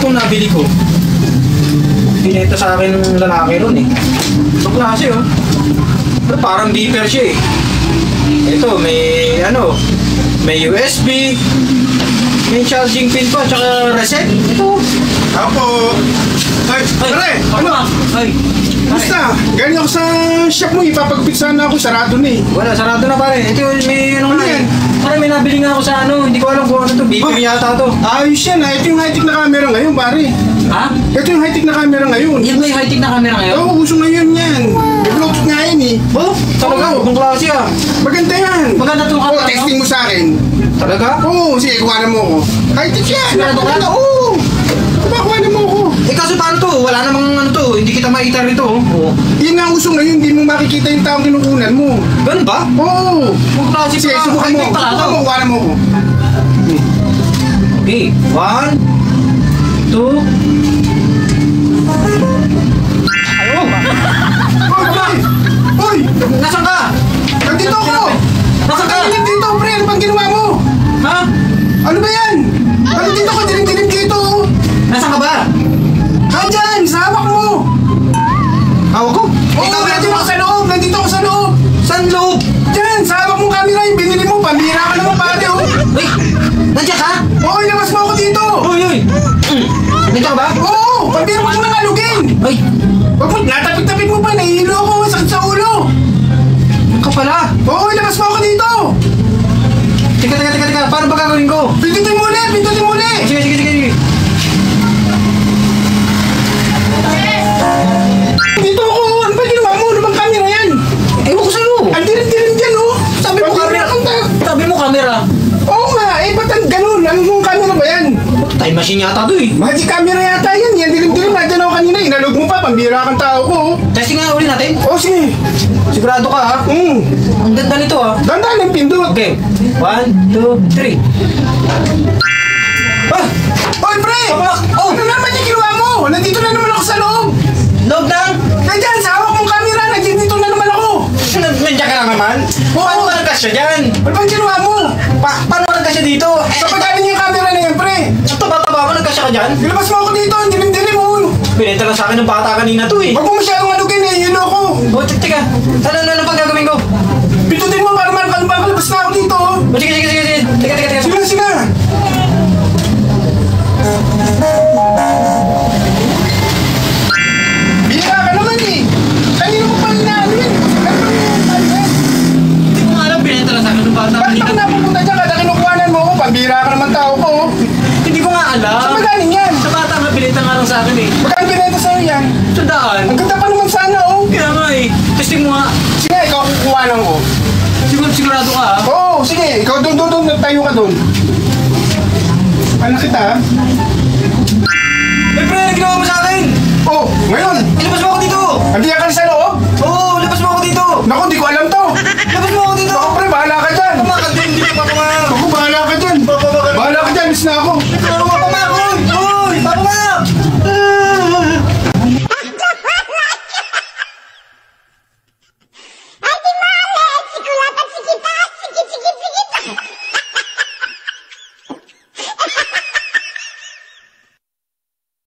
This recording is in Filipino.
itong nabili ko. Pinito sa akin ng lalaki ron eh. Itong klase oh. Pero parang beeper siya eh. Ito, may ano, may USB, may charging pin pa, tsaka reset. Ito. Ako. Ay, pare, ano? Ay, basta, galing ako sa shop mo, ipapagupit sana ako, sarado na eh. wala, sarado na pare. Ito, may ano nga eh. Pare, may nabili nga ako sa ano, hindi ko alam kung ano to, beeper yata to. Ayos yan, ito yung high-tech na camera ngayon, pare. Ha? Ito yung high-tech na camera ngayon. Yan ba yung high-tech na camera ngayon? Oo, uso ngayon yan. May Bluetooth nga yan eh. Oh, talaga? Ibang klase ah. Maganda yan. Maganda itong camera, no? Texting mo sa akin. Talaga? Oo, sige, kuha na mo ako. High-tech yan. Sigurado ka? Oo. Kuha na mo ako. Eh kaso paano to? Wala namang ano to, hindi kita makita rito. Oh. Yan ang uso ngayon, hindi mo makikita yung taong kinukunan mo. Ganun ba? Oo. Kung klase Sige, pa, subukan mo. high-tech pala to. Kuha na mo ako. Okay, 1, 2. Ayaw! Hoy, pre! Hoy! Nasaan ka? Nandito ako! Nasaan ka? Dilim dito, pre! Ano bang ginawa mo? Ha? Ano ba yan? Nandito ako, dilim-dilim dito! Nasaan ka ba? Nandyan! Sa hawak mo! Hawak ko? Oo, nandito ako sa loob! Nandito ako sa loob! Saan loob? Diyan! Sa hawak mong camera yung binili mo! Pambira ka naman pare, oh! Uy! Nandiyan ka? Oo, ilabas mo ako dito! Uy! Nandiyan ka ba? Oo! Pambira mo nang alugin! Ay! Wag mo, natapit-tapit mo pa! Nahihilo ako! Sakit sa ulo! Ka pala! Oo, ilabas mo ako dito! Teka! Paano ba gagawin ko? Pindutin mo ulit! Pindutin mo ulit! Sige! Dito ako! Ano ba ginawa mo? Ano bang camera yan? Ewan ko sa'yo! Ang dilim-dilim dyan, oh! Sabi mo camera! Sabi mo camera! Oo nga! Eh, ba't ang ganun? Anong camera ba yan? Time machine yata to eh! Magic camera yata yan! Yan, dilim-dilim! Nandyan ako kanina! Inalog mo pa! Pambira kang tao ko, oh! Testing nga ulit natin! Oo, sige! Sigurado ka ha? Ang ganda nito ha! Dandaan ang pindot! Okay, 1, 2, 3. Ah! Oy, pre! Oh! Ano naman yung ginawa mo? Nandito na naman ako sa loob! Loob na! Nandiyan! Sa hawak mong camera! Nandito na naman ako! Nandiyan ka na naman? Paano ka nagkasya dyan? Ano bang ginawa mo? Paano ka nagkasya dito? Sa pagkain yung camera na yan, pre! Ang taba-taba mo, nagkasya ka dyan? Ilabas mo ako dito! Ang dilim-dilim mo! Pinenta lang sa akin ng bata kanina to eh. Huwag mo masyadong alugin eh! Yun ako! Oh, teka. Ano pang gagawin ko? Pindutin mo para makalabas na ako dito! Oh. Oh, sige. Teka. Sige! Bira ka naman eh! Kanino mo pa inaano yun? Hindi ko nga alam, pinenta lang sa akin ng bata Bakit kanina. ako napupunta dyan? Kada kinukuhanan mo ako, pambira ka naman tao ko. Oh. Hindi ko nga alam. Saan magaling yan? Sa bata nga, pinenta nga lang sa akin eh. Magkano pinenta sa'yo yan? Sandaan. Ang ganda pa naman sana oh. Kaya nga eh. Testing mo nga. Sige, ikaw kukuhanan ko. Sigurado ka ha? Oo, sige. Ikaw doon. Tayo ka doon. Ano kita ha? Eh, pre, ano ginawa mo sa akin? Oh, ngayon. Ilabas mo ako dito! Andiyan ka na sa loob? Oo, labas mo ako dito! Naku, di ko alam